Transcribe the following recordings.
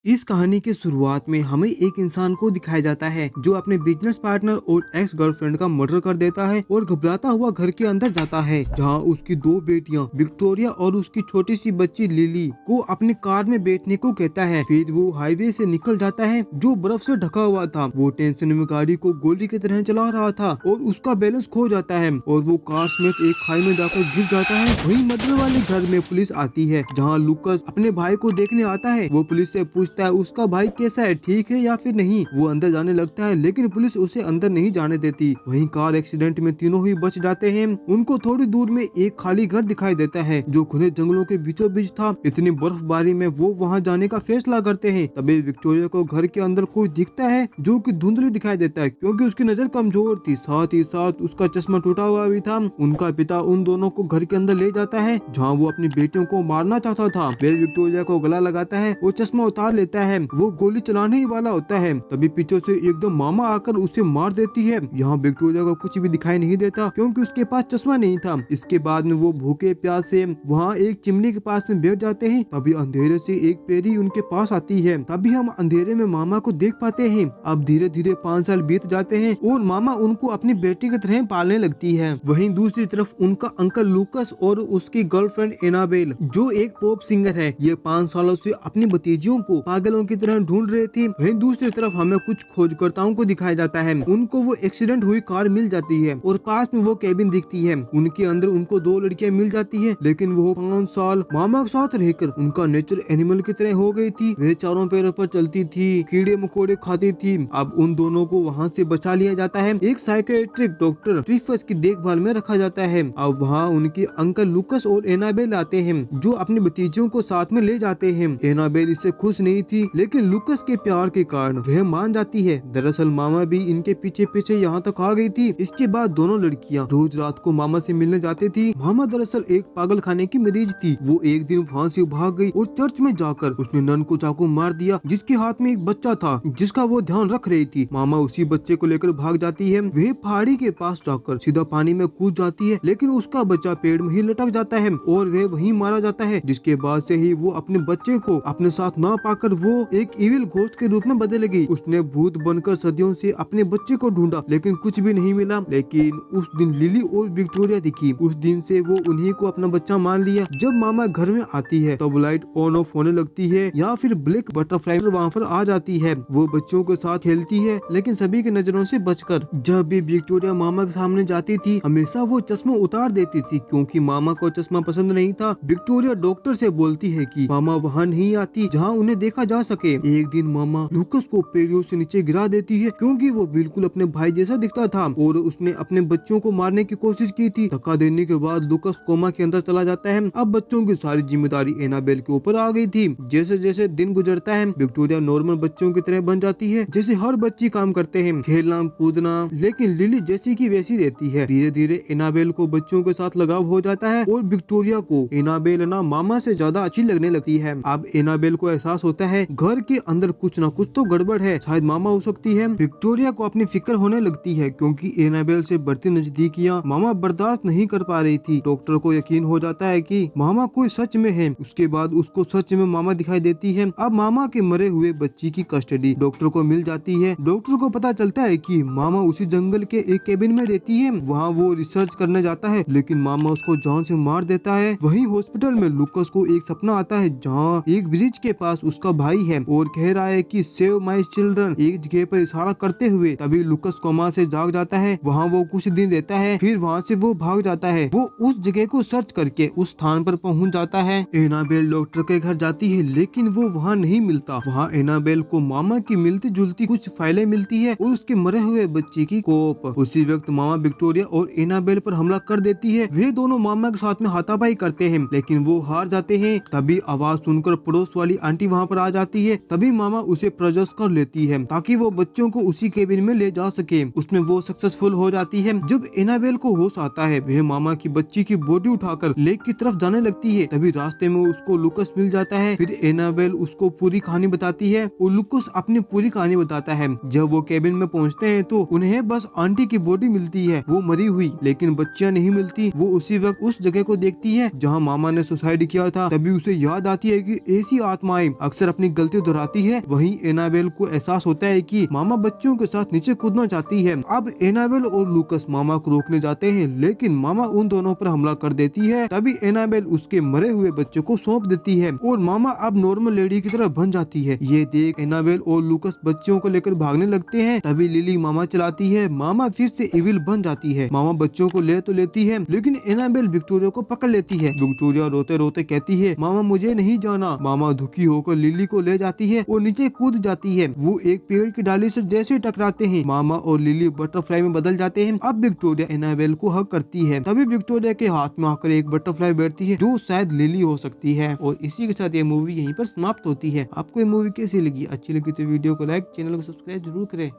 इस कहानी की शुरुआत में हमें एक इंसान को दिखाया जाता है जो अपने बिजनेस पार्टनर और एक्स गर्लफ्रेंड का मर्डर कर देता है और घबराता हुआ घर के अंदर जाता है, जहां उसकी दो बेटियां विक्टोरिया और उसकी छोटी सी बच्ची लिली को अपनी कार में बैठने को कहता है। फिर वो हाईवे से निकल जाता है जो बर्फ से ढका हुआ था। वो टेंशन में गाड़ी को गोली की तरह चला रहा था और उसका बैलेंस खो जाता है और वो कार समेत एक खाई में जाकर गिर जाता है। वहीं मर्डर वाले घर में पुलिस आती है, जहाँ लुकस अपने भाई को देखने आता है। वो पुलिस से पूछता है उसका भाई कैसा है, ठीक है या फिर नहीं। वो अंदर जाने लगता है लेकिन पुलिस उसे अंदर नहीं जाने देती। वहीं कार एक्सीडेंट में तीनों ही बच जाते हैं। उनको थोड़ी दूर में एक खाली घर दिखाई देता है जो घने जंगलों के बीचों बीच था। इतनी बर्फबारी में वो वहां जाने का फैसला करते हैं। तभी विक्टोरिया को घर के अंदर कोई दिखता है जो कि धुंधली दिखाई देता है क्योंकि उसकी नजर कमजोर थी, साथ ही साथ उसका चश्मा टूटा हुआ भी था। उनका पिता उन दोनों को घर के अंदर ले जाता है जहाँ वो अपनी बेटियों को मारना चाहता था। वे विक्टोरिया को गला लगाता है, वो चश्मा उतार लेता है, वो गोली चलाने ही वाला होता है। तभी पीछे से एकदम मामा आकर उसे मार देती है। यहाँ विक्टोरिया को कुछ भी दिखाई नहीं देता क्योंकि उसके पास चश्मा नहीं था। इसके बाद में वो भूखे प्यास से वहाँ एक चिमनी के पास में बैठ जाते हैं। तभी अंधेरे से एक पेरी उनके पास आती है। तभी हम अंधेरे में मामा को देख पाते हैं। अब धीरे धीरे 5 साल बीत जाते हैं और मामा उनको अपनी बेटी की तरह पालने लगती है। वहीं दूसरी तरफ उनका अंकल लूकस और उसकी गर्लफ्रेंड एनाबेल जो एक पॉप सिंगर है, ये 5 सालों से अपनी भतीजियों को पागलों की तरह ढूंढ रहे थे। वहीं दूसरी तरफ हमें कुछ खोजकर्ताओं को दिखाया जाता है। उनको वो एक्सीडेंट हुई कार मिल जाती है और पास में वो केबिन दिखती है। उनके अंदर उनको 2 लड़कियां मिल जाती है, लेकिन वो 5 साल मामा के साथ रहकर उनका नेचर एनिमल की तरह हो गई थी। वे चारों पैरों पर चलती थी, कीड़े मकोड़े खाती थी। अब उन दोनों को वहाँ से बचा लिया जाता है। एक साइकियाट्रिक डॉक्टर ट्रिफस की देखभाल में रखा जाता है। अब वहाँ उनके अंकल लुकस और एनाबेल आते हैं जो अपनी भतीजियों को साथ में ले जाते हैं। एनाबेल इससे खुश नहीं थी, लेकिन लुकस के प्यार के कारण वह मान जाती है। दरअसल मामा भी इनके पीछे पीछे यहाँ तक आ गई थी। इसके बाद दोनों लड़कियाँ रोज रात को मामा से मिलने जाती थी। मामा दरअसल एक पागल खाने की मरीज थी। वो एक दिन वहाँ से भाग गई और चर्च में जाकर उसने नन को चाकू मार दिया जिसके हाथ में एक बच्चा था जिसका वो ध्यान रख रही थी। मामा उसी बच्चे को लेकर भाग जाती है। वह पहाड़ी के पास जाकर सीधा पानी में कूद जाती है, लेकिन उसका बच्चा पेड़ में ही लटक जाता है और वह वहीं मारा जाता है। जिसके बाद से ही वो अपने बच्चे को अपने साथ ना पाकर वो एक इविल घोस्ट के रूप में बदल गई। उसने भूत बनकर सदियों से अपने बच्चे को ढूंढा लेकिन कुछ भी नहीं मिला। लेकिन उस दिन लिली और विक्टोरिया दिखी। उस दिन से वो उन्हीं को अपना बच्चा मान लिया। जब मामा घर में आती है तब लाइट ऑन ऑफ होने लगती है या फिर ब्लैक बटरफ्लाई वहाँ पर आ जाती है। वो बच्चों के साथ खेलती है लेकिन सभी की नजरों से बचकर। जब भी विक्टोरिया मामा के सामने जाती थी हमेशा वो चश्मा उतार देती थी क्योंकि मामा को चश्मा पसंद नहीं था। विक्टोरिया डॉक्टर से बोलती है कि मामा वहाँ नहीं आती जहाँ उन्हें देखा जा सके। एक दिन मामा लुकस को पेड़ों से नीचे गिरा देती है क्योंकि वो बिल्कुल अपने भाई जैसा दिखता था और उसने अपने बच्चों को मारने की कोशिश की थी। धक्का देने के बाद लुकस कोमा के अंदर चला जाता है। अब बच्चों की सारी जिम्मेदारी एनाबेल के ऊपर आ गई थी। जैसे जैसे दिन गुजरता है विक्टोरिया नॉर्मल बच्चों की तरह बन जाती है, जैसे हर बच्ची काम करते हैं, खेलना कूदना। लेकिन लिली जैसी की वैसी रहती है। धीरे धीरे एनाबेल को बच्चों के साथ लगाव हो जाता है और विक्टोरिया को एनाबेल ना मामा से ज्यादा अच्छी लगने लगती है। अब एनाबेल को एहसास होता है घर के अंदर कुछ न कुछ तो गड़बड़ है, शायद मामा हो सकती है। विक्टोरिया को अपनी फिक्र होने लगती है क्योंकि एनाबेल से बढ़ती नजदीकियां मामा बर्दाश्त नहीं कर पा रही थी। डॉक्टर को यकीन हो जाता है कि मामा कोई सच में है। उसके बाद उसको सच में मामा दिखाई देती है। अब मामा के मरे हुए बच्ची की कस्टडी डॉक्टर को मिल जाती है। डॉक्टर को पता चलता है कि मामा उसी जंगल के एक केबिन में रहती है। वहाँ वो रिसर्च करने जाता है लेकिन मामा उसको जान से मार देता है। वहीं हॉस्पिटल में लुकस को एक सपना आता है जहाँ एक ब्रिज के पास उसका भाई है और कह रहा है कि सेव माय चिल्ड्रन एक जगह पर इशारा करते हुए। तभी लुकस कोमा से जाग जाता है। वहाँ वो कुछ दिन रहता है, फिर वहाँ से वो भाग जाता है। वो उस जगह को सर्च करके उस स्थान पर पहुँच जाता है। एनाबेल डॉक्टर के घर जाती है लेकिन वो वहाँ नहीं मिलता। वहाँ एनाबेल को मामा की मिलती जुलती कुछ फाइलें मिलती है और उसके मरे हुए बच्चे की कोप। उसी वक्त मामा विक्टोरिया और एनाबेल पर हमला कर देती है। वे दोनों मामा के साथ में हाथापाई करते हैं लेकिन वो हार जाते हैं। तभी आवाज सुनकर पड़ोस वाली आंटी वहाँ पर आ जाती है। तभी मामा उसे प्रजस कर लेती है ताकि वो बच्चों को उसी केबिन में ले जा सके। उसमें वो सक्सेसफुल हो जाती है। जब एनाबेल को होश आता है वह मामा की बच्ची की बॉडी उठाकर लेक की तरफ जाने लगती है। तभी रास्ते में उसको लुकस मिल जाता है। फिर एनाबेल उसको पूरी कहानी बताती है और लुकस अपनी पूरी कहानी बताता है। जब वो केबिन में पहुंचते हैं तो उन्हें बस आंटी की बॉडी मिलती है, वो मरी हुई, लेकिन बच्चियां नहीं मिलती। वो उसी वक्त उस जगह को देखती है जहां मामा ने सुसाइड किया था। तभी उसे याद आती है कि ऐसी आत्माएं अक्सर अपनी गलती दोहराती है, वहीं एनाबेल को एहसास होता है कि मामा बच्चों के साथ नीचे कूदना चाहती है। अब एनाबेल और लूकस मामा को रोकने जाते हैं, लेकिन मामा उन दोनों पर हमला कर देती है। तभी एनाबेल उसके मरे हुए बच्चों को सौंप देती है और मामा अब नॉर्मल लेडी की तरह बन जाती है। ये देख एनाबेल और लूकस बच्चों को लेकर भागने लगते हैं। तभी लिली मामा चलाती है, मामा फिर से इविल बन जाती है। मामा बच्चों को ले तो लेती है, लेकिन एनाबेल विक्टोरिया को पकड़ लेती है। विक्टोरिया रोते रोते कहती है, मामा मुझे नहीं जाना। मामा दुखी होकर लिली को ले जाती है और नीचे कूद जाती है। वो एक पेड़ की डाली से जैसे टकराते हैं, मामा और लिली बटरफ्लाई में बदल जाते हैं। अब विक्टोरिया एनाबेल को हक करती है। तभी विक्टोरिया के हाथ में आकर एक बटरफ्लाई बैठती है जो शायद लिली हो सकती है। और इसी के साथ ये मूवी यहीं पर समाप्त होती है। आपको ये मूवी कैसी लगी? अच्छी लगी तो वीडियो को लाइक, चैनल को सब्सक्राइब जरूर करें।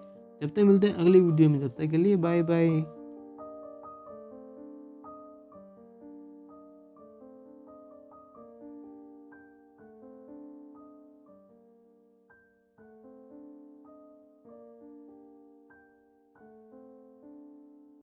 जब तक मिलते हैं अगली वीडियो में, तब तक के लिए बाय बाय।